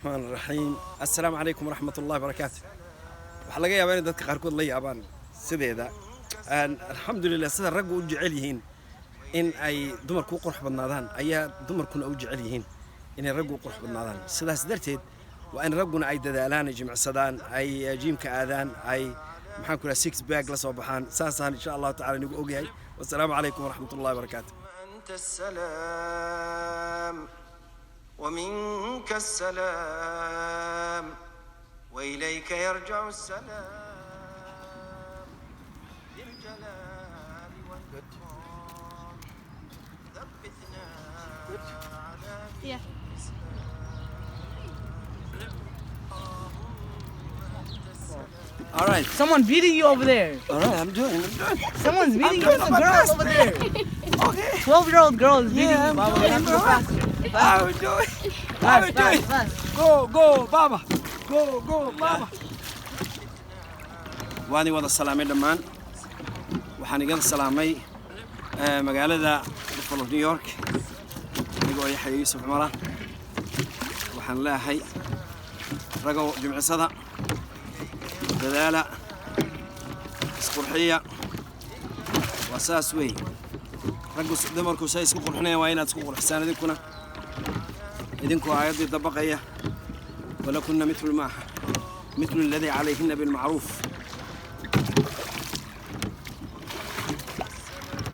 الرحمن الرحيم السلام عليكم ورحمة الله وبركاته. waxaa laga yaabaa in dadka qaarkood la yaabaan sideeda alxamdulilah sida raggu u jecel yihiin in ay dumarku u qurux badnaadaan ayaa dumarkuna u jecel yihiin inay raggu u qurux badnaadaan sidaas darteed waa in ragguna ay dadaalaan jimicsadaan ay jiimka aadaan ay maxaan ku rahaa six bag la soo baxaan saasaan insha Allah taala nagu ogyahay wassalaamu calaykum waraxmatullahi wabarakaatu ومنك السلام وإليك يرجع السلام للجلال والإكرام ثبتنا على دين All right. Someone beating you over there. All right, I'm doing. Someone's beating you. There's a girl over there. Okay. 12-year-old girl is beating you. Baba, you have to go faster. How we doing? How we doing? Go, Baba. Go, Baba. وأنا وضع السلامي دمان وحنا قد السلامي مقالة بفلو نيويورك نقول يحيى يوسف عمران وحنا لا حي رجو جمع صدى دلالة اسقرحية وأساس وي رجو دمركو سايس قرحنا وين تسقور حسان ذيكونا إذنكو عيادي طبقية ولا كنا مثل الذي عليهن بالمعروف